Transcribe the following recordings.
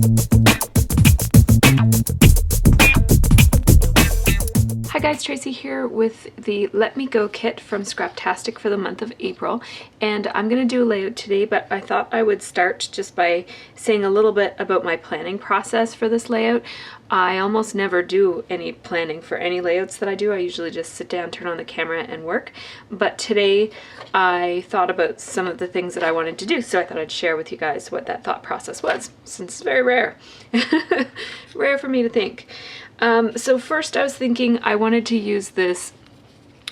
Hi guys, Tracy here with the Let Me Go kit from Scraptastic for the month of April, and I'm going to do a layout today, but I thought I would start just by saying a little bit about my planning process for this layout. I almost never do any planning for any layouts that I do. I usually just sit down, turn on the camera, and work. But today I thought about some of the things that I wanted to do, so I thought I'd share with you guys what that thought process was, since it's very rare. Rare for me to think. So first I was thinking I wanted to use this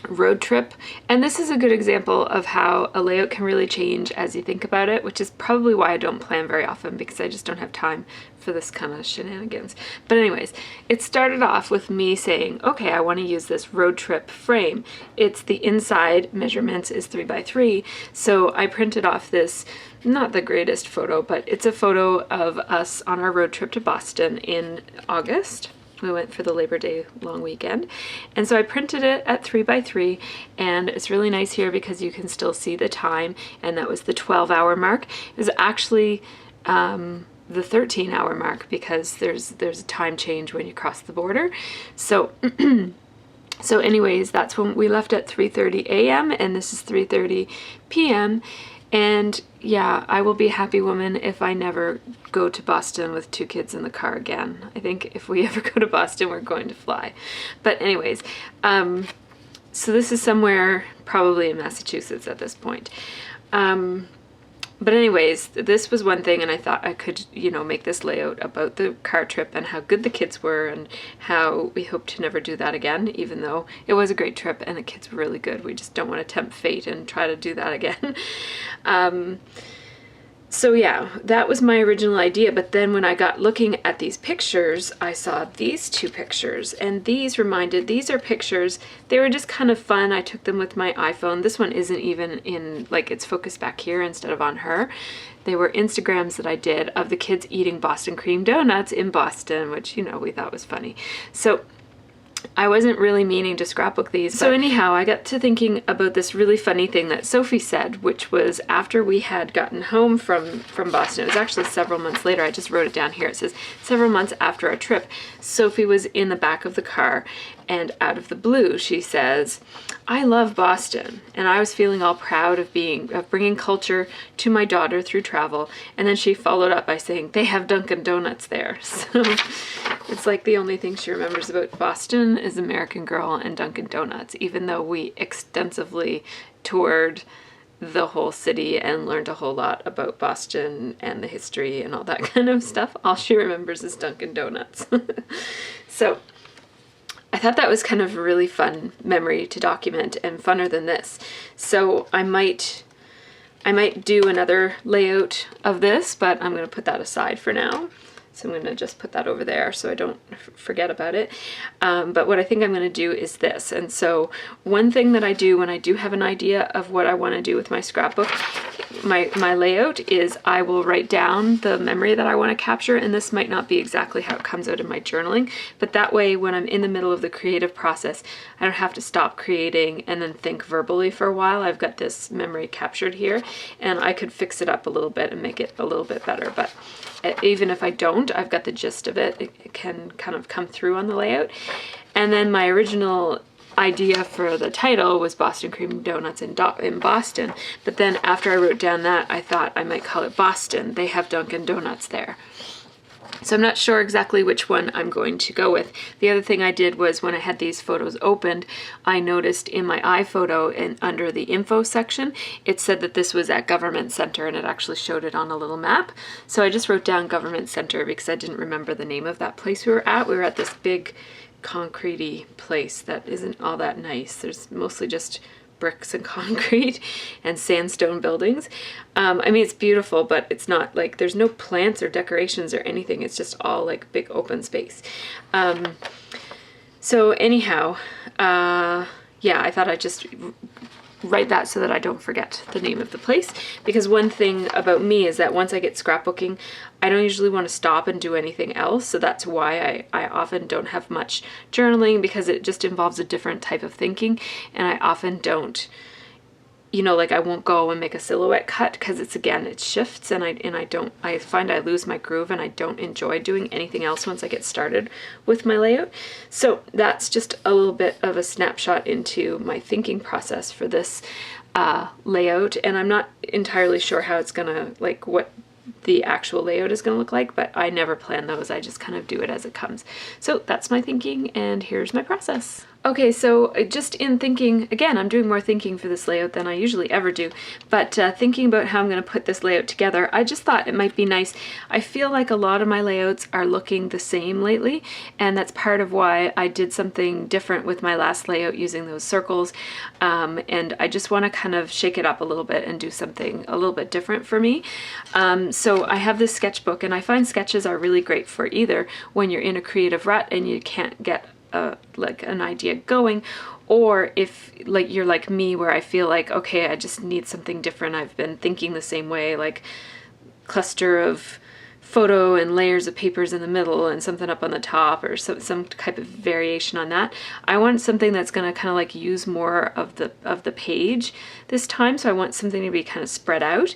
road trip, and this is a good example of how a layout can really change as you think about it, which is probably why I don't plan very often, because I just don't have time for this kind of shenanigans. But anyways, it started off with me saying, okay, I want to use this road trip frame. It's the inside measurements is 3x3, so I printed off this, not the greatest photo, but it's a photo of us on our road trip to Boston in August. We went for the Labor Day long weekend, and so I printed it at 3x3, and it's really nice here because you can still see the time, and that was the 12-hour mark. It was actually the 13-hour mark because there's a time change when you cross the border. So so anyways, that's when we left at 3:30 a.m. and this is 3:30 p.m. And yeah, I will be a happy woman if I never go to Boston with 2 kids in the car again. I think if we ever go to Boston, we're going to fly. But anyways, so this is somewhere probably in Massachusetts at this point. But anyways, this was one thing, and I thought I could, you know, make this layout about the car trip and how good the kids were and how we hope to never do that again, even though it was a great trip and the kids were really good. We just don't want to tempt fate and try to do that again. So yeah, that was my original idea, but then when I got looking at these pictures, I saw these 2 pictures, and these are pictures, they were just kind of fun. I took them with my iPhone. This one isn't even in, like, it's focused back here instead of on her. They were Instagrams that I did of the kids eating Boston cream donuts in Boston, which, you know, we thought was funny. So I wasn't really meaning to scrapbook these. So anyhow, I got to thinking about this really funny thing that Sophie said, which was after we had gotten home from Boston. It was actually several months later. I just wrote it down here. It says several months after our trip, Sophie was in the back of the car, and out of the blue, she says, "I love Boston." And I was feeling all proud of bringing culture to my daughter through travel. And then she followed up by saying, "They have Dunkin Donuts there." So it's like the only thing she remembers about Boston is American Girl and Dunkin Donuts, even though we extensively toured the whole city and learned a whole lot about Boston and the history and all that kind of stuff. All she remembers is Dunkin Donuts. So I thought that was kind of a really fun memory to document, and funner than this. So I might do another layout of this, but I'm going to put that aside for now. So I'm going to just put that over there so I don't forget about it. But what I think I'm going to do is this. And so one thing that I do when I do have an idea of what I want to do with my scrapbook, my layout, is I will write down the memory that I want to capture. And this might not be exactly how it comes out in my journaling, but that way when I'm in the middle of the creative process, I don't have to stop creating and then think verbally for a while. I've got this memory captured here, and I could fix it up a little bit and make it a little bit better. But even if I don't, I've got the gist of it. It can kind of come through on the layout. And then my original idea for the title was Boston Cream Donuts in Boston. But then after I wrote down that, I thought I might call it Boston. They have Dunkin Donuts there. So I'm not sure exactly which one I'm going to go with. The other thing I did was when I had these photos opened, I noticed in my iPhoto and under the info section, it said that this was at Government Center, and it actually showed it on a little map. So I just wrote down Government Center because I didn't remember the name of that place we were at. We were at this big concrete-y place that isn't all that nice. There's mostly just bricks and concrete and sandstone buildings. I mean, it's beautiful, but it's not like, there's no plants or decorations or anything. It's just all like big open space. So anyhow, yeah, I thought I'd just write that so that I don't forget the name of the place, because one thing about me is that once I get scrapbooking, I don't usually want to stop and do anything else. So that's why I often don't have much journaling, because it just involves a different type of thinking, and I often don't you know, like I won't go and make a silhouette cut because it shifts, and I find I lose my groove, and I don't enjoy doing anything else once I get started with my layout. So that's just a little bit of a snapshot into my thinking process for this layout, and I'm not entirely sure how it's gonna, like, what the actual layout is going to look like, but I never plan those. I just kind of do it as it comes. So that's my thinking, and here's my process. Okay, so just in thinking, again, I'm doing more thinking for this layout than I usually ever do, but thinking about how I'm going to put this layout together, I just thought it might be nice. I feel like a lot of my layouts are looking the same lately, and that's part of why I did something different with my last layout using those circles, and I just want to kind of shake it up a little bit and do something a little bit different for me. So I have this sketchbook, and I find sketches are really great for either when you're in a creative rut and you can't get like an idea going, or if like you're like me where I feel like, okay, I just need something different. I've been thinking the same way, like cluster of photo and layers of papers in the middle and something up on the top, or some type of variation on that. I want something that's going to kind of like use more of the page this time, so I want something to be kind of spread out.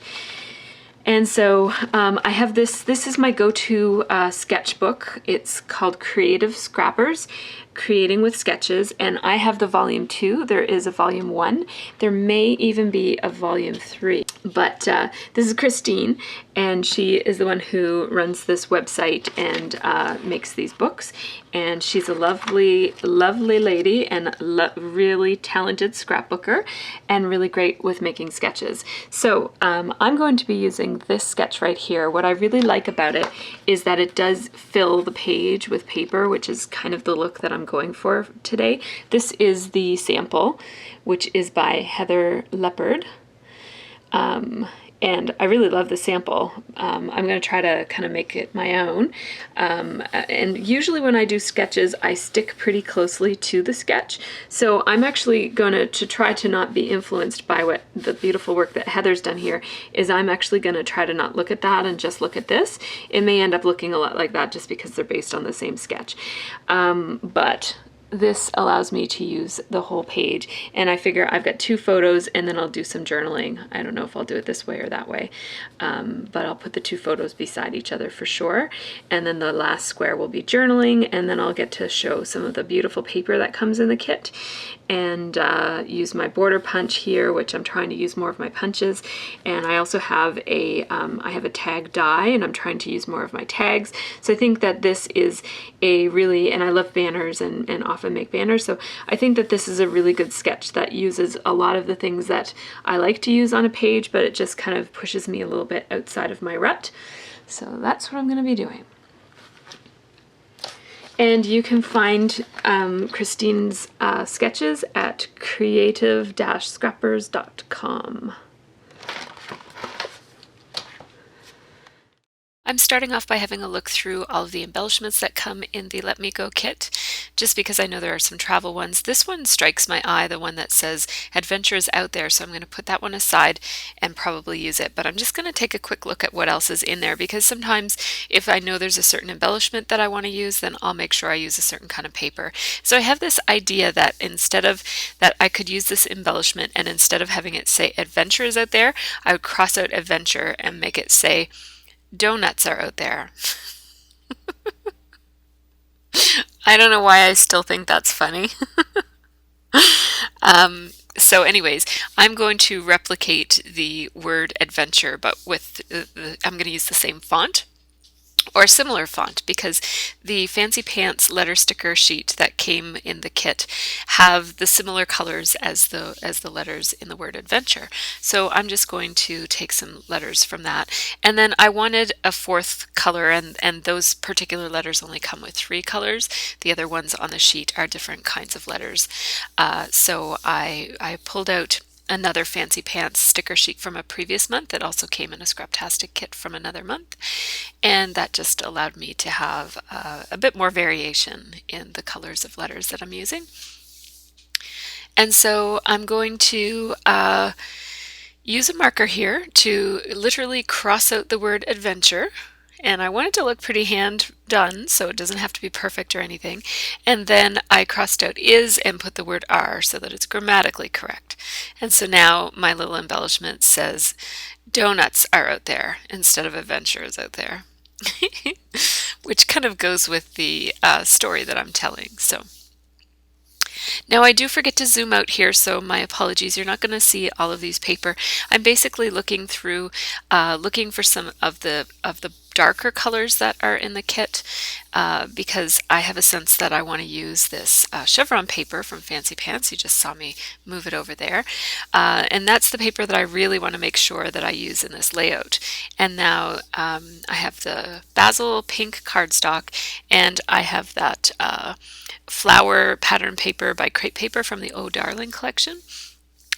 And so I have this is my go-to sketchbook. It's called Creative Scrappers, Creating with Sketches, and I have the volume 2. There is a volume 1. There may even be a volume 3. But this is Christine, and she is the one who runs this website and makes these books. And she's a lovely, lovely lady, and really talented scrapbooker, and really great with making sketches. So I'm going to be using this sketch right here. What I really like about it is that it does fill the page with paper, which is kind of the look that I'm going for today. This is the sample, which is by Heather Leopard. And I really love the sample. I'm going to try to kind of make it my own. And usually when I do sketches, I stick pretty closely to the sketch. So I'm actually going to try to not be influenced by what the beautiful work that Heather's done here is. I'm actually going to try to not look at that and just look at this. It may end up looking a lot like that just because they're based on the same sketch. But this allows me to use the whole page, and I figure I've got 2 photos and then I'll do some journaling. I don't know if I'll do it this way or that way, but I'll put the 2 photos beside each other for sure, and then the last square will be journaling, and then I'll get to show some of the beautiful paper that comes in the kit, and use my border punch here, which I'm trying to use more of my punches, and I also have a tag die, and I'm trying to use more of my tags. So I think that this is a really, and I love banners and often make banners, so I think that this is a really good sketch that uses a lot of the things that I like to use on a page, but it just kind of pushes me a little bit outside of my rut. So that's what I'm going to be doing. And you can find Christine's sketches at creative-scrappers.com. I'm starting off by having a look through all of the embellishments that come in the Let Me Go kit, just because I know there are some travel ones. This one strikes my eye, the one that says Adventure is out there, so I'm going to put that one aside and probably use it. But I'm just going to take a quick look at what else is in there, because sometimes if I know there's a certain embellishment that I want to use, then I'll make sure I use a certain kind of paper. So I have this idea that instead of that, I could use this embellishment, and instead of having it say Adventure is out there, I would cross out Adventure and make it say Donuts are out there. I don't know why I still think that's funny. So anyways, I'm going to replicate the word adventure, but with I'm going to use the same font or a similar font, because the Fancy Pants letter sticker sheet that came in the kit have the similar colors as the letters in the word adventure. So I'm just going to take some letters from that, and then I wanted a 4th color, and those particular letters only come with 3 colors. The other ones on the sheet are different kinds of letters. So I pulled out another Fancy Pants sticker sheet from a previous month that also came in a Scraptastic kit from another month, and that just allowed me to have a bit more variation in the colors of letters that I'm using. And so I'm going to use a marker here to literally cross out the word adventure and I want it to look pretty hand done, so it doesn't have to be perfect or anything. And then I crossed out is and put the word are so that it's grammatically correct. And so now my little embellishment says donuts are out there instead of adventures out there, which kind of goes with the story that I'm telling. So now I do forget to zoom out here, so my apologies. You're not going to see all of these paper. I'm basically looking through, looking for some of the darker colors that are in the kit because I have a sense that I want to use this chevron paper from Fancy Pants. You just saw me move it over there. And that's the paper that I really want to make sure that I use in this layout. And now I have the basil pink cardstock, and I have that flower pattern paper by Crepe Paper from the Oh Darling collection.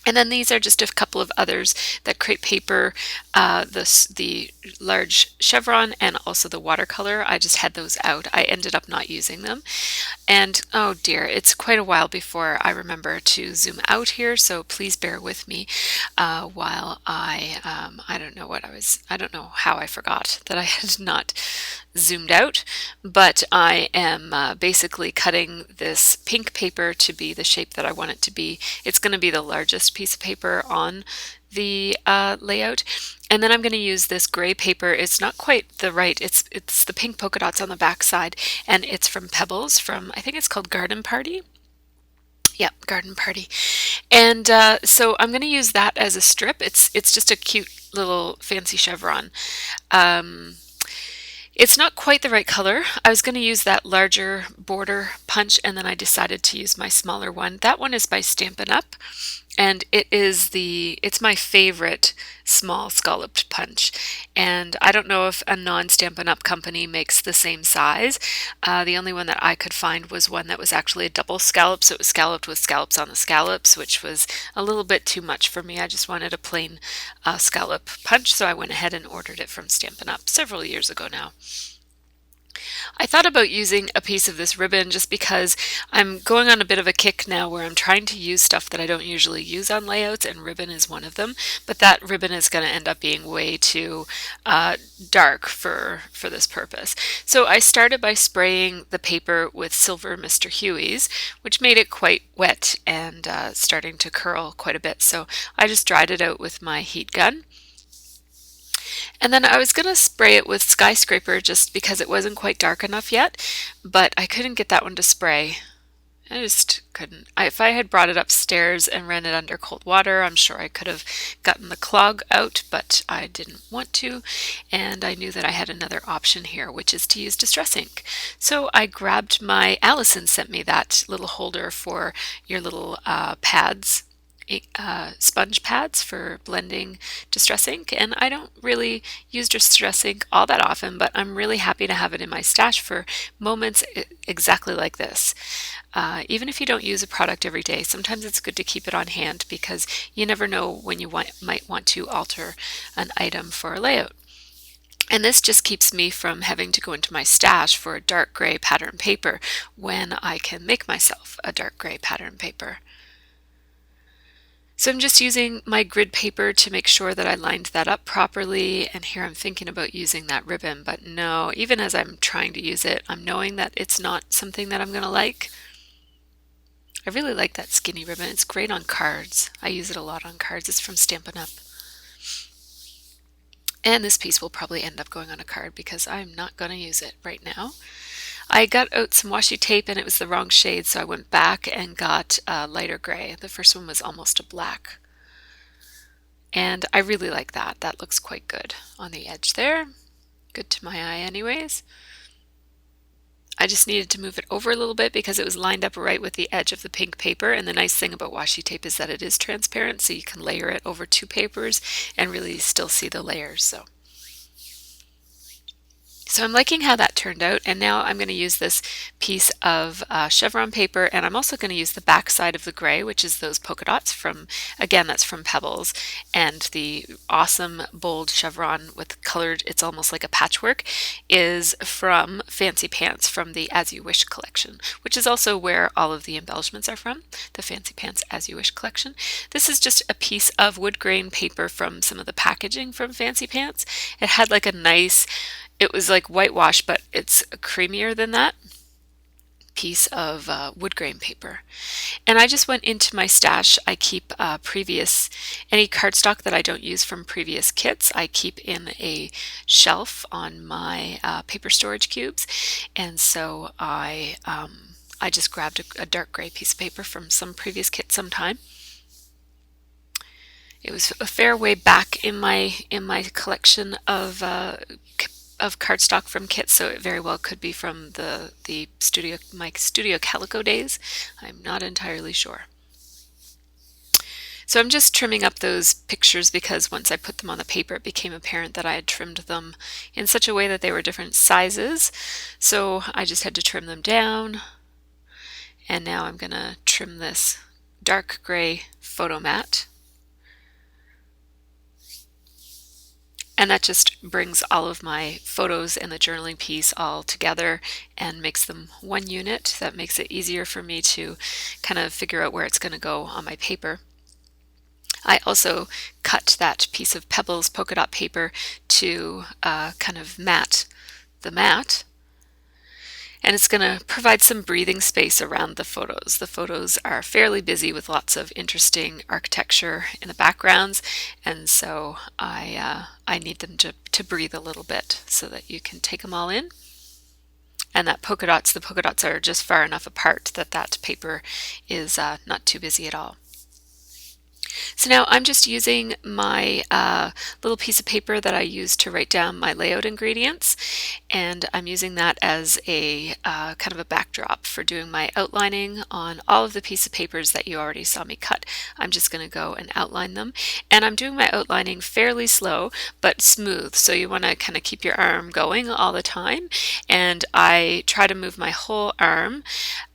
And then these are just a couple of others that Crepe Paper, the large chevron and also the watercolor. I just had those out. I ended up not using them. And oh dear, it's quite a while before I remember to zoom out here, so please bear with me while I don't know I don't know how I forgot that I had not zoomed out, but I am basically cutting this pink paper to be the shape that I want it to be. It's going to be the largest piece of paper on the layout. And then I'm going to use this gray paper. It's not quite the right, it's the pink polka dots on the back side, and it's from Pebbles from, I think it's called Garden Party. Yep, Garden Party. And so I'm going to use that as a strip. It's just a cute little fancy chevron. It's not quite the right color. I was going to use that larger border punch, and then I decided to use my smaller one. That one is by Stampin' Up, and it's my favorite small scalloped punch. And I don't know if a non-Stampin' Up company makes the same size. The only one that I could find was one that was actually a double scallop, so it was scalloped with scallops on the scallops, which was a little bit too much for me. I just wanted a plain scallop punch, so I went ahead and ordered it from Stampin' Up several years ago now. I thought about using a piece of this ribbon just because I'm going on a bit of a kick now where I'm trying to use stuff that I don't usually use on layouts, and ribbon is one of them, but that ribbon is going to end up being way too dark for this purpose. So I started by spraying the paper with Silver Mr. Huey's, which made it quite wet and starting to curl quite a bit, so I just dried it out with my heat gun. And then I was going to spray it with Skyscraper just because it wasn't quite dark enough yet, but I couldn't get that one to spray. I just couldn't. If I had brought it upstairs and ran it under cold water, I'm sure I could have gotten the clog out, but I didn't want to, and I knew that I had another option here, which is to use Distress ink. So I grabbed Allison sent me that little holder for your little pads, sponge pads for blending Distress ink, and I don't really use Distress ink all that often, but I'm really happy to have it in my stash for moments exactly like this. Even if you don't use a product every day, sometimes it's good to keep it on hand because you never know when you might want to alter an item for a layout. And this just keeps me from having to go into my stash for a dark gray pattern paper when I can make myself a dark gray pattern paper. So I'm just using my grid paper to make sure that I lined that up properly, and here I'm thinking about using that ribbon, but no, even as I'm trying to use it, I'm knowing that it's not something that I'm going to like. I really like that skinny ribbon. It's great on cards. I use it a lot on cards. It's from Stampin' Up. And this piece will probably end up going on a card because I'm not going to use it right now. I got out some washi tape and it was the wrong shade, so I went back and got lighter gray. The first one was almost a black. And I really like that. That looks quite good on the edge there. Good to my eye anyways. I just needed to move it over a little bit because it was lined up right with the edge of the pink paper, and the nice thing about washi tape is that it is transparent, so you can layer it over two papers and really still see the layers. So I'm liking how that turned out, and now I'm going to use this piece of chevron paper, and I'm also going to use the back side of the gray, which is those polka dots from, again, that's from Pebbles, and the awesome bold chevron with colored, it's almost like a patchwork, is from Fancy Pants from the As You Wish collection, which is also where all of the embellishments are from, the Fancy Pants As You Wish collection. This is just a piece of wood grain paper from some of the packaging from Fancy Pants. It had like a nice it was like whitewash, but it's creamier than that piece of wood grain paper. And I just went into my stash. I keep any cardstock that I don't use from previous kits, I keep in a shelf on my paper storage cubes. And so I just grabbed a dark gray piece of paper from some previous kit sometime. It was a fair way back in my collection of cardstock from kits, so it very well could be from my studio calico days. I'm not entirely sure. So I'm just trimming up those pictures because once I put them on the paper, it became apparent that I had trimmed them in such a way that they were different sizes. So I just had to trim them down. And now I'm going to trim this dark gray photo mat. And that just brings all of my photos and the journaling piece all together and makes them one unit. That makes it easier for me to kind of figure out where it's going to go on my paper. I also cut that piece of Pebbles polka dot paper to kind of mat the mat. And it's going to provide some breathing space around the photos. The photos are fairly busy with lots of interesting architecture in the backgrounds, and so I need them to breathe a little bit so that you can take them all in. And the polka dots are just far enough apart that that paper is not too busy at all. So now I'm just using my little piece of paper that I use to write down my layout ingredients, and I'm using that as a kind of a backdrop for doing my outlining on all of the piece of papers that you already saw me cut. I'm just going to go and outline them, and I'm doing my outlining fairly slow but smooth, so you want to kind of keep your arm going all the time, and I try to move my whole arm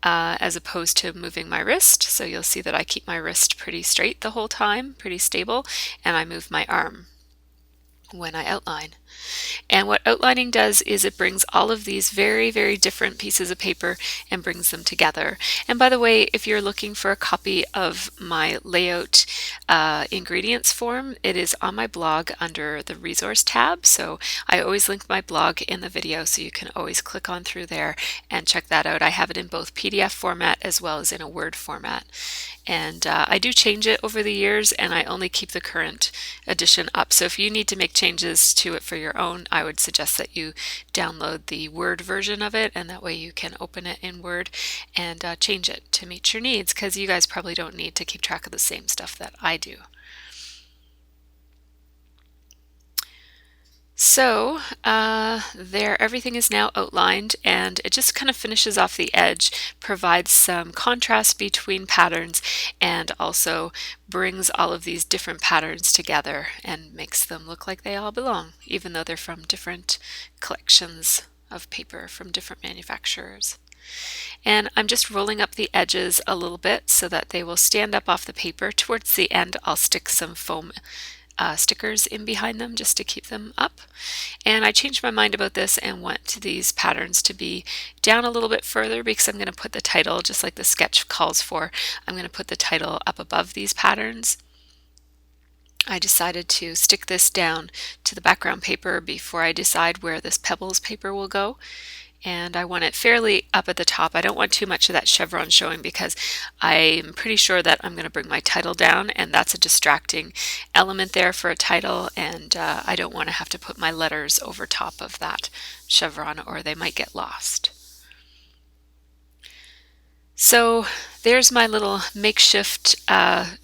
as opposed to moving my wrist. So you'll see that I keep my wrist pretty straight the whole time, pretty stable, and I move my arm when I outline. And what outlining does is it brings all of these very, very different pieces of paper and brings them together. And by the way, if you're looking for a copy of my layout ingredients form, it is on my blog under the resource tab. So I always link my blog in the video, so you can always click on through there and check that out. I have it in both PDF format as well as in a Word format. And I do change it over the years, and I only keep the current edition up. So if you need to make changes to it for your own, I would suggest that you download the Word version of it, and that way you can open it in Word and change it to meet your needs, because you guys probably don't need to keep track of the same stuff that I do. So there, everything is now outlined, and it just kind of finishes off the edge, provides some contrast between patterns, and also brings all of these different patterns together and makes them look like they all belong, even though they're from different collections of paper from different manufacturers. And I'm just rolling up the edges a little bit so that they will stand up off the paper. Towards the end, I'll stick some foam stickers in behind them just to keep them up. And I changed my mind about this and want these patterns to be down a little bit further, because I'm going to put the title, just like the sketch calls for, I'm going to put the title up above these patterns. I decided to stick this down to the background paper before I decide where this Pebbles paper will go. And I want it fairly up at the top. I don't want too much of that chevron showing, because I'm pretty sure that I'm going to bring my title down, and that's a distracting element there for a title, and I don't want to have to put my letters over top of that chevron, or they might get lost. So there's my little makeshift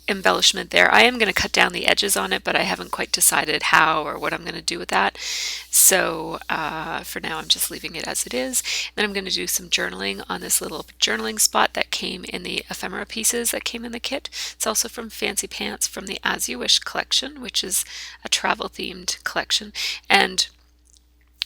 embellishment there. I am going to cut down the edges on it, but I haven't quite decided how or what I'm going to do with that. So for now, I'm just leaving it as it is. Then I'm going to do some journaling on this little journaling spot that came in the ephemera pieces that came in the kit. It's also from Fancy Pants from the As You Wish collection, which is a travel themed collection. And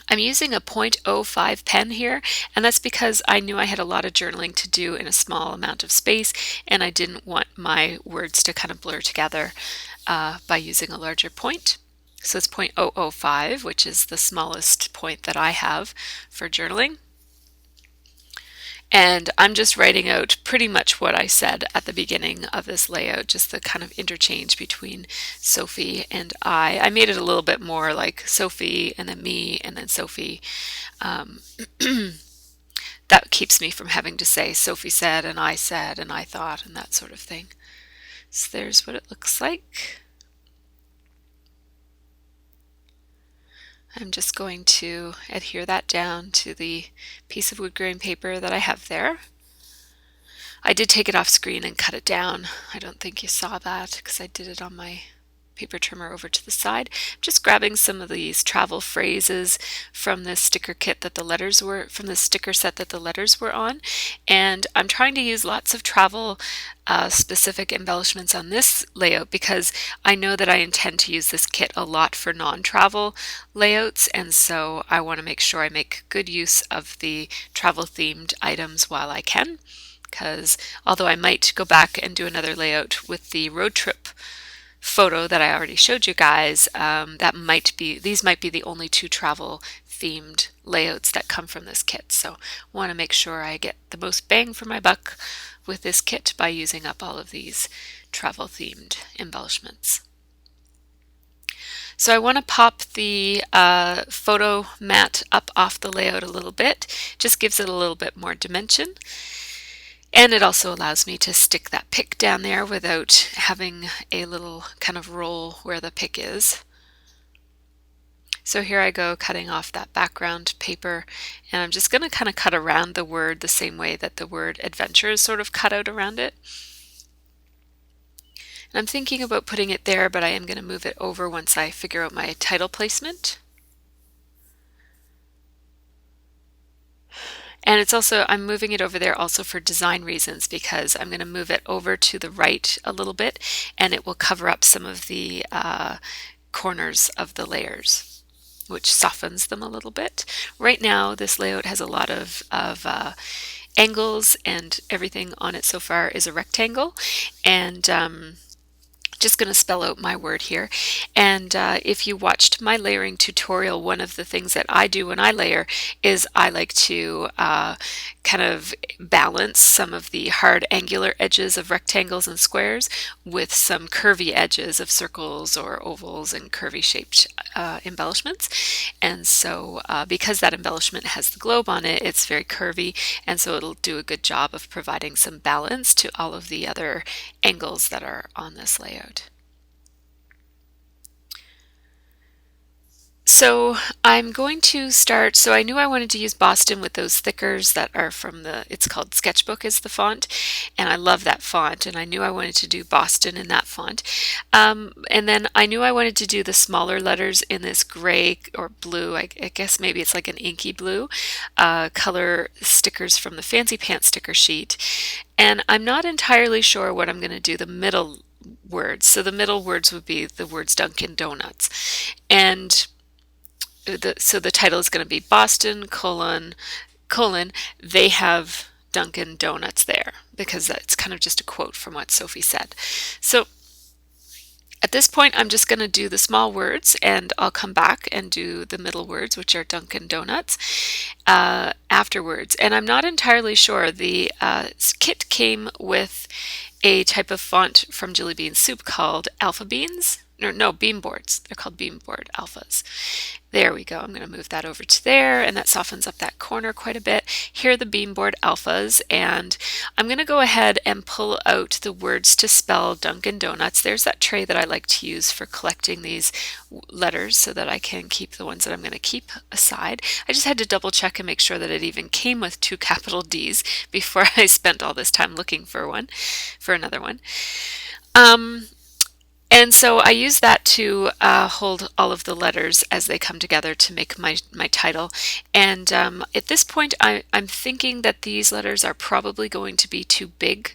I'm using a .05 pen here, and that's because I knew I had a lot of journaling to do in a small amount of space, and I didn't want my words to kind of blur together by using a larger point. So it's .005, which is the smallest point that I have for journaling. And I'm just writing out pretty much what I said at the beginning of this layout, just the kind of interchange between Sophie and I. I made it a little bit more like Sophie and then me and then Sophie. Um, that keeps me from having to say Sophie said and I thought and that sort of thing. So there's what it looks like. I'm just going to adhere that down to the piece of wood grain paper that I have there. I did take it off screen and cut it down. I don't think you saw that because I did it on my paper trimmer over to the side. I'm just grabbing some of these travel phrases from the sticker kit that the letters were, from the sticker set that the letters were on. And I'm trying to use lots of travel specific embellishments on this layout because I know that I intend to use this kit a lot for non-travel layouts, and so I want to make sure I make good use of the travel themed items while I can, because although I might go back and do another layout with the road trip photo that I already showed you guys, these might be the only two travel themed layouts that come from this kit. So I want to make sure I get the most bang for my buck with this kit by using up all of these travel themed embellishments. So I want to pop the photo mat up off the layout a little bit, just gives it a little bit more dimension. And it also allows me to stick that pick down there without having a little kind of roll where the pick is. So here I go cutting off that background paper, and I'm just going to kind of cut around the word the same way that the word adventure is sort of cut out around it. And I'm thinking about putting it there, but I am going to move it over once I figure out my title placement. And it's also, I'm moving it over there also for design reasons, because I'm going to move it over to the right a little bit and it will cover up some of the corners of the layers, which softens them a little bit. Right now this layout has a lot of angles, and everything on it so far is a rectangle. And just going to spell out my word here. And if you watched my layering tutorial, one of the things that I do when I layer is I like to kind of balance some of the hard angular edges of rectangles and squares with some curvy edges of circles or ovals and curvy shaped embellishments. And so because that embellishment has the globe on it, it's very curvy, and so it'll do a good job of providing some balance to all of the other angles that are on this layout. So I'm going to start, so I knew I wanted to use Boston with those thickers that are from it's called Sketchbook is the font, and I love that font, and I knew I wanted to do Boston in that font. And then I knew I wanted to do the smaller letters in this gray or blue, I guess maybe it's like an inky blue, color stickers from the Fancy Pants sticker sheet. And I'm not entirely sure what I'm going to do the middle words. So the middle words would be the words Dunkin Donuts. And so the title is going to be Boston, they have Dunkin Donuts there, because that's kind of just a quote from what Sophie said. So at this point, I'm just going to do the small words, and I'll come back and do the middle words, which are Dunkin Donuts, afterwards. And I'm not entirely sure. The kit came with a type of font from Jelly Bean Soup called Alpha Beans. No, beam boards. They're called beam board alphas. There we go. I'm going to move that over to there, and that softens up that corner quite a bit. Here are the beam board alphas, and I'm going to go ahead and pull out the words to spell Dunkin Donuts. There's that tray that I like to use for collecting these letters so that I can keep the ones that I'm going to keep aside. I just had to double check and make sure that it even came with 2 capital D's before I spent all this time looking for another one. And so I use that to hold all of the letters as they come together to make my title. And at this point, I'm thinking that these letters are probably going to be too big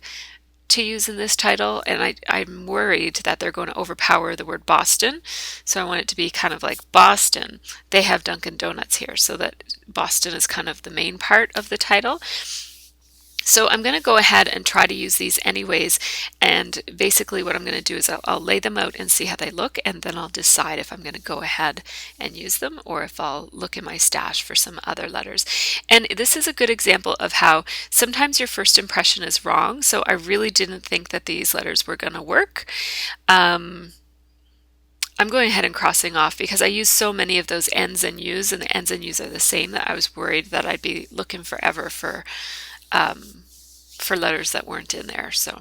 to use in this title, and I'm worried that they're going to overpower the word Boston. So I want it to be kind of like Boston. They have Dunkin Donuts here, so that Boston is kind of the main part of the title. So I'm going to go ahead and try to use these anyways, and basically what I'm going to do is I'll lay them out and see how they look, and then I'll decide if I'm going to go ahead and use them or if I'll look in my stash for some other letters. And this is a good example of how sometimes your first impression is wrong. So I really didn't think that these letters were going to work. I'm going ahead and crossing off because I use so many of those N's and U's, and the N's and U's are the same, that I was worried that I'd be looking forever for letters that weren't in there. So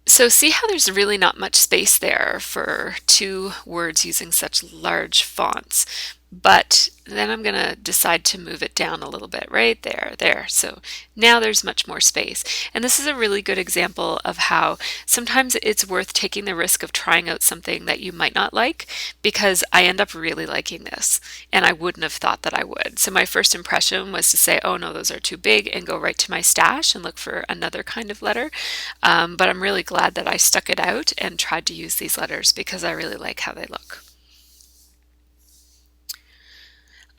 see how there's really not much space there for two words using such large fonts. But then I'm going to decide to move it down a little bit right there. So now there's much more space. And this is a really good example of how sometimes it's worth taking the risk of trying out something that you might not like, because I end up really liking this and I wouldn't have thought that I would. So my first impression was to say, oh no, those are too big, and go right to my stash and look for another kind of letter. But I'm really glad that I stuck it out and tried to use these letters because I really like how they look.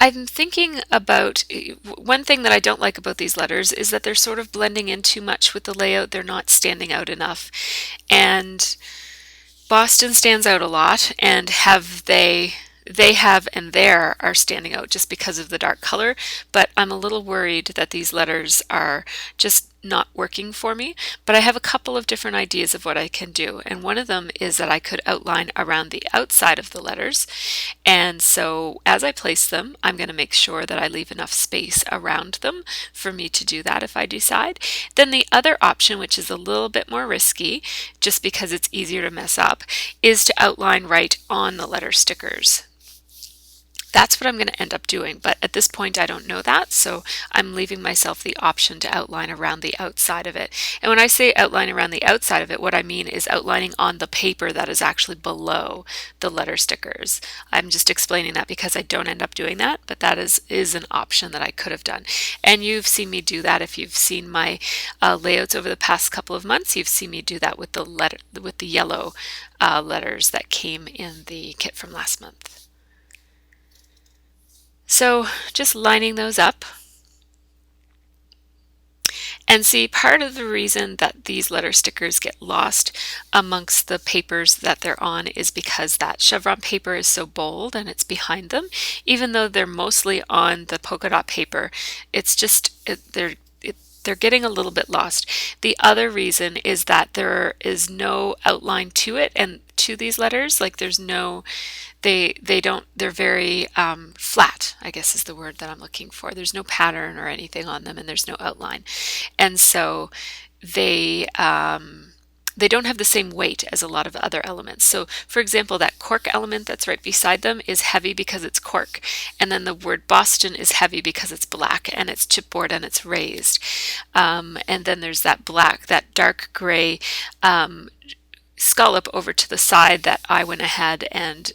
I'm thinking about one thing that I don't like about these letters is that they're sort of blending in too much with the layout. They're not standing out enough. And Boston stands out a lot, and they have and there are standing out just because of the dark color, but I'm a little worried that these letters are just not working for me. But I have a couple of different ideas of what I can do, and one of them is that I could outline around the outside of the letters, and so as I place them, I'm going to make sure that I leave enough space around them for me to do that if I decide. Then the other option, which is a little bit more risky just because it's easier to mess up, is to outline right on the letter stickers. That's what I'm going to end up doing, but at this point I don't know that, so I'm leaving myself the option to outline around the outside of it. And when I say outline around the outside of it, what I mean is outlining on the paper that is actually below the letter stickers. I'm just explaining that because I don't end up doing that, but that is an option that I could have done. And you've seen me do that. If you've seen my layouts over the past couple of months, you've seen me do that with the yellow letters that came in the kit from last month. So just lining those up. And see, part of the reason that these letter stickers get lost amongst the papers that they're on is because that chevron paper is so bold and it's behind them. Even though they're mostly on the polka dot paper, it's just, they're getting a little bit lost. The other reason is that there is no outline to it and to these letters. Like there's no, they're very flat, I guess is the word that I'm looking for. There's no pattern or anything on them, and there's no outline. And so they don't have the same weight as a lot of other elements. So for example, that cork element that's right beside them is heavy because it's cork. And then the word Boston is heavy because it's black and it's chipboard and it's raised. And then there's that black, that dark gray scallop over to the side that I went ahead and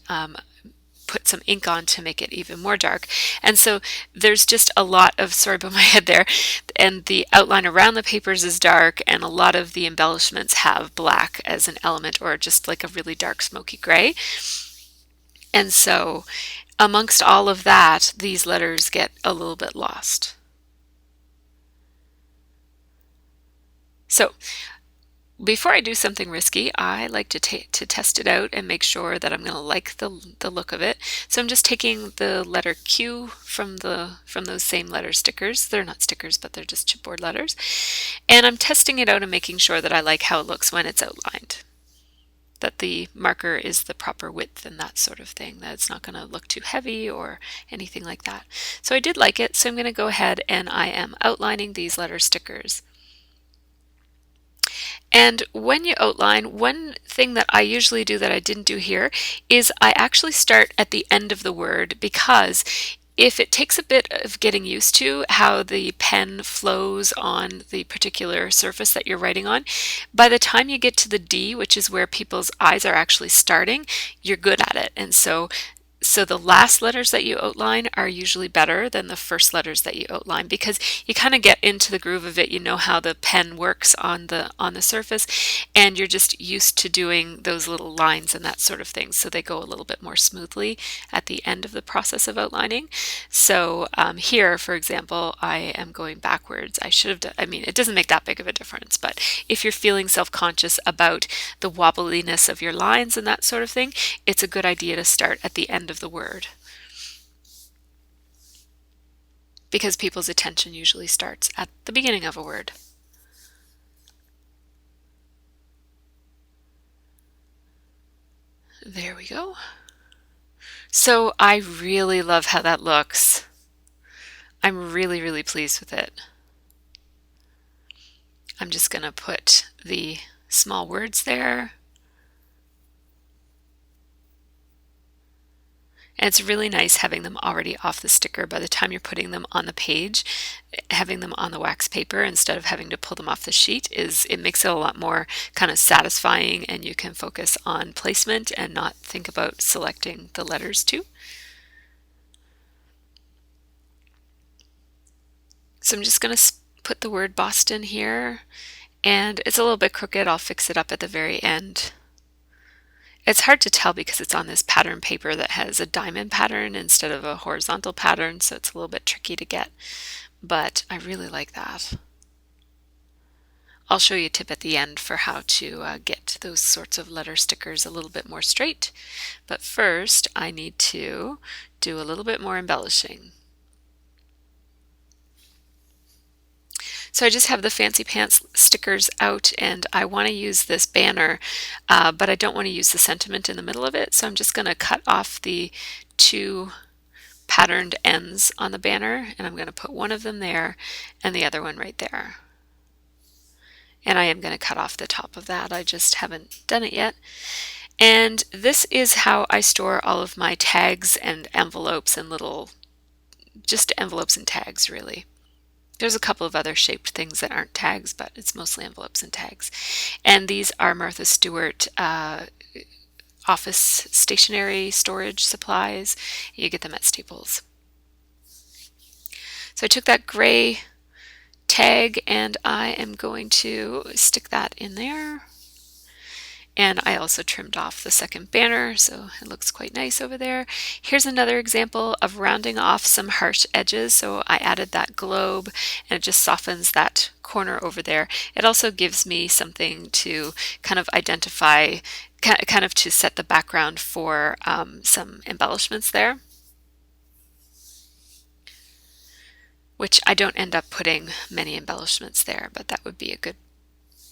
put some ink on to make it even more dark. And so there's just a lot of, sorry about my head there, and the outline around the papers is dark, and a lot of the embellishments have black as an element, or just like a really dark smoky gray. And so amongst all of that, these letters get a little bit lost. So before I do something risky, I like to test it out and make sure that I'm going to like the look of it. So I'm just taking the letter Q from those same letter stickers. They're not stickers, but they're just chipboard letters. And I'm testing it out and making sure that I like how it looks when it's outlined. That the marker is the proper width and that sort of thing, that it's not going to look too heavy or anything like that. So I did like it, so I'm going to go ahead and I am outlining these letter stickers. And when you outline, one thing that I usually do that I didn't do here is I actually start at the end of the word, because if it takes a bit of getting used to how the pen flows on the particular surface that you're writing on, by the time you get to the D, which is where people's eyes are actually starting, you're good at it. And so So the last letters that you outline are usually better than the first letters that you outline, because you kind of get into the groove of it. You know how the pen works on the surface, and you're just used to doing those little lines and that sort of thing, so they go a little bit more smoothly at the end of the process of outlining. So here, for example, I am going backwards. I should have done, I mean, it doesn't make that big of a difference, but if you're feeling self-conscious about the wobbliness of your lines and that sort of thing, it's a good idea to start at the end of the word, because people's attention usually starts at the beginning of a word. There we go. So I really love how that looks. I'm really, really pleased with it. I'm just going to put the small words there. And it's really nice having them already off the sticker. By the time you're putting them on the page, having them on the wax paper instead of having to pull them off the sheet, it makes it a lot more kind of satisfying, and you can focus on placement and not think about selecting the letters too. So I'm just going to put the word Boston here, and it's a little bit crooked. I'll fix it up at the very end. It's hard to tell because it's on this pattern paper that has a diamond pattern instead of a horizontal pattern, so it's a little bit tricky to get, but I really like that. I'll show you a tip at the end for how to get those sorts of letter stickers a little bit more straight, but first I need to do a little bit more embellishing. So I just have the Fancy Pants stickers out, and I want to use this banner, but I don't want to use the sentiment in the middle of it, so I'm just going to cut off the two patterned ends on the banner, and I'm going to put one of them there and the other one right there. And I am going to cut off the top of that. I just haven't done it yet. And this is how I store all of my tags and envelopes and just envelopes and tags, really. There's a couple of other shaped things that aren't tags, but it's mostly envelopes and tags. And these are Martha Stewart office stationery storage supplies. You get them at Staples. So I took that gray tag and I am going to stick that in there. And I also trimmed off the second banner, so it looks quite nice over there. Here's another example of rounding off some harsh edges. So I added that globe, and it just softens that corner over there. It also gives me something to kind of identify, kind of to set the background for some embellishments there, which I don't end up putting many embellishments there, but that would be a good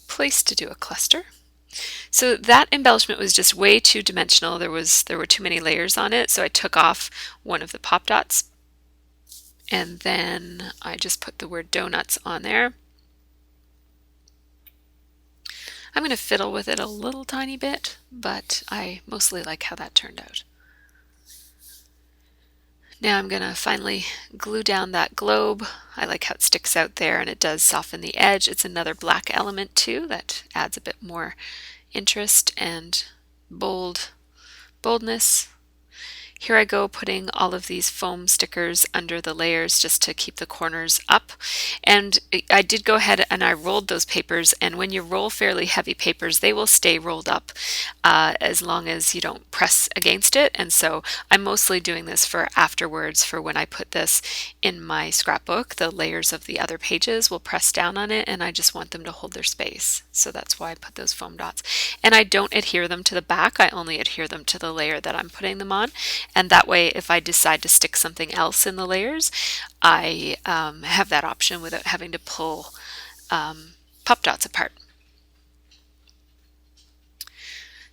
place to do a cluster. So that embellishment was just way too dimensional. There were too many layers on it, so I took off one of the pop dots, and then I just put the word donuts on there. I'm going to fiddle with it a little tiny bit, but I mostly like how that turned out. Now I'm going to finally glue down that globe. I like how it sticks out there, and it does soften the edge. It's another black element too that adds a bit more interest and boldness. Here I go, putting all of these foam stickers under the layers just to keep the corners up. And I did go ahead and I rolled those papers, and when you roll fairly heavy papers, they will stay rolled up as long as you don't press against it. And so I'm mostly doing this for afterwards, for when I put this in my scrapbook. The layers of the other pages will press down on it, and I just want them to hold their space. So that's why I put those foam dots. And I don't adhere them to the back, I only adhere them to the layer that I'm putting them on. And that way, if I decide to stick something else in the layers, I have that option without having to pull pop dots apart.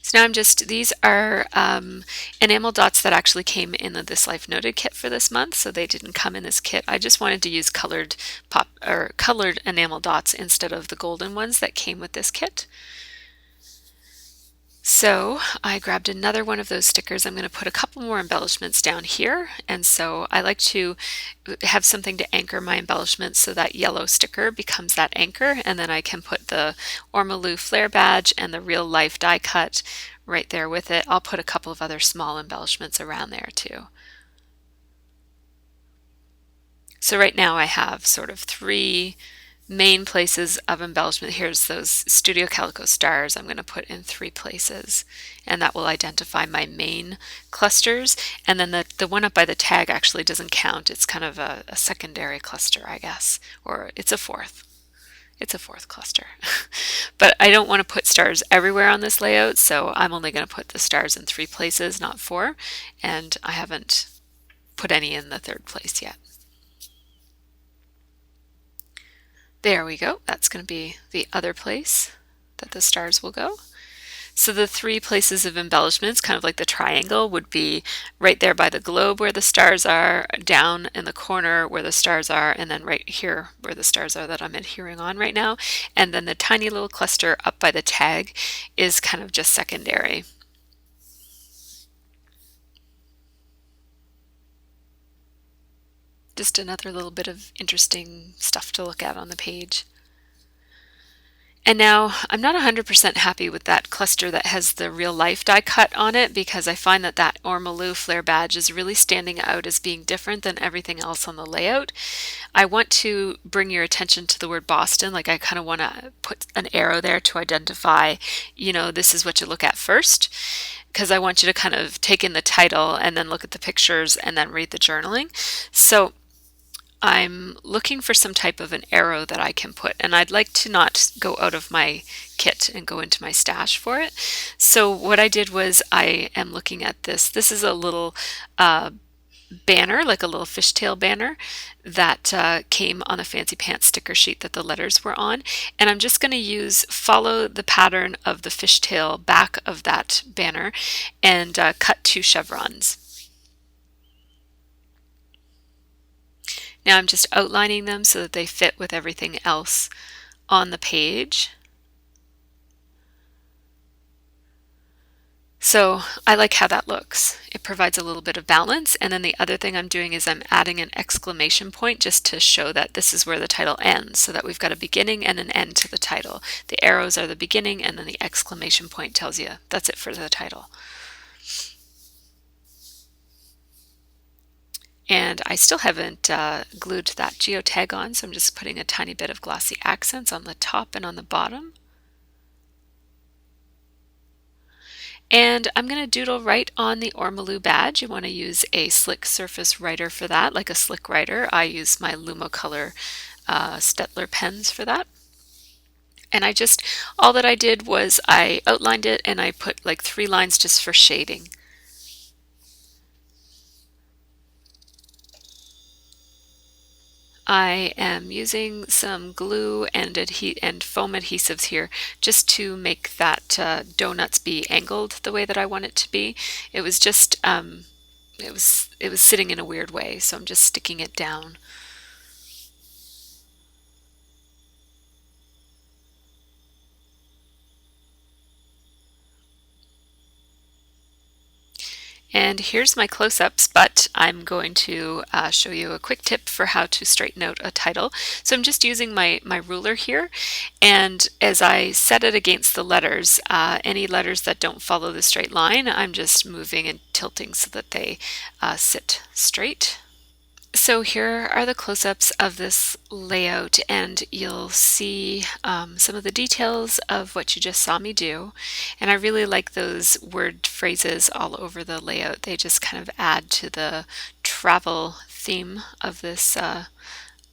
So now these are enamel dots that actually came in the This Life Noted kit for this month, so they didn't come in this kit. I just wanted to use colored enamel dots instead of the golden ones that came with this kit. So I grabbed another one of those stickers. I'm going to put a couple more embellishments down here, and so I like to have something to anchor my embellishments, so that yellow sticker becomes that anchor, and then I can put the Ormolu flare badge and the real life die cut right there with it. I'll put a couple of other small embellishments around there too. So right now I have sort of 3 main places of embellishment. Here's those Studio Calico stars I'm going to put in 3 places, and that will identify my main clusters. And then the one up by the tag actually doesn't count. It's kind of a secondary cluster, I guess, or it's a fourth. It's a fourth cluster. But I don't want to put stars everywhere on this layout, so I'm only going to put the stars in 3 places, not 4, and I haven't put any in the 3rd place yet. There we go. That's going to be the other place that the stars will go. So the 3 places of embellishments, kind of like the triangle, would be right there by the globe where the stars are, down in the corner where the stars are, and then right here where the stars are that I'm adhering on right now. And then the tiny little cluster up by the tag is kind of just secondary. Just another little bit of interesting stuff to look at on the page. And now I'm not 100% happy with that cluster that has the real life die cut on it, because I find that that ormolu flare badge is really standing out as being different than everything else on the layout. I want to bring your attention to the word Boston. Like, I kind of want to put an arrow there to identify, you know, this is what you look at first, because I want you to kind of take in the title and then look at the pictures and then read the journaling. So I'm looking for some type of an arrow that I can put, and I'd like to not go out of my kit and go into my stash for it. So what I did was, I am looking at this. This is a little banner, like a little fishtail banner that came on a fancy pants sticker sheet that the letters were on, and I'm just going to follow the pattern of the fishtail back of that banner and cut 2 chevrons. Now I'm just outlining them so that they fit with everything else on the page. So I like how that looks. It provides a little bit of balance. And then the other thing I'm doing is I'm adding an exclamation point just to show that this is where the title ends, so that we've got a beginning and an end to the title. The arrows are the beginning, and then the exclamation point tells you that's it for the title. And I still haven't glued that geotag on, so I'm just putting a tiny bit of glossy accents on the top and on the bottom. And I'm going to doodle right on the ormolu badge. You want to use a slick surface writer for that, like a slick writer. I use my Lumocolor Stettler pens for that. And all that I did was I outlined it and I put like 3 lines just for shading. I am using some glue and foam adhesives here just to make that donuts be angled the way that I want it to be. It was just it was sitting in a weird way, so I'm just sticking it down. And here's my close-ups, but I'm going to show you a quick tip for how to straighten out a title. So I'm just using my ruler here, and as I set it against the letters, any letters that don't follow the straight line, I'm just moving and tilting so that they sit straight. So here are the close-ups of this layout, and you'll see some of the details of what you just saw me do. And I really like those word phrases all over the layout. They just kind of add to the travel theme of this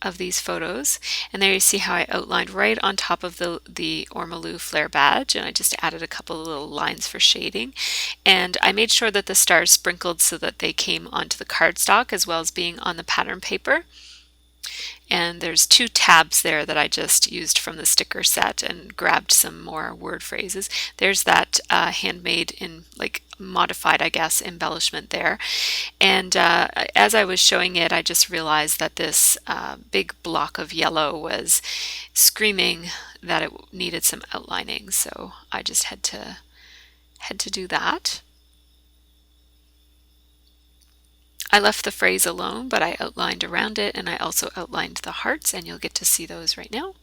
of these photos. And there you see how I outlined right on top of the ormolu flare badge, and I just added a couple of little lines for shading. And I made sure that the stars sprinkled so that they came onto the cardstock as well as being on the pattern paper. And there's 2 tabs there that I just used from the sticker set and grabbed some more word phrases. There's that handmade in, like, modified, I guess, embellishment there. And as I was showing it, I just realized that this big block of yellow was screaming that it needed some outlining. So I just had to do that. I left the phrase alone, but I outlined around it, and I also outlined the hearts, and you'll get to see those right now.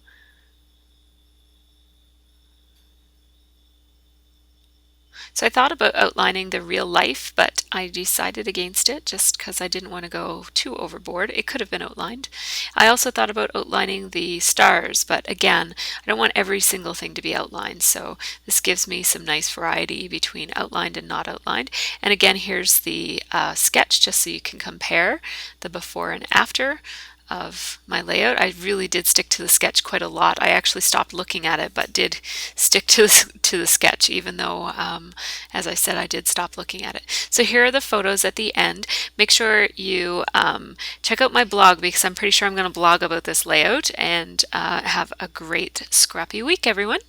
So I thought about outlining the real life, but I decided against it just because I didn't want to go too overboard. It could have been outlined. I also thought about outlining the stars, but again, I don't want every single thing to be outlined. So this gives me some nice variety between outlined and not outlined. And again, here's the sketch just so you can compare the before and after of my layout. I really did stick to the sketch quite a lot. I actually stopped looking at it, but did stick to the sketch, even though, as I said, I did stop looking at it. So here are the photos at the end. Make sure you check out my blog, because I'm pretty sure I'm going to blog about this layout, and have a great scrappy week, everyone.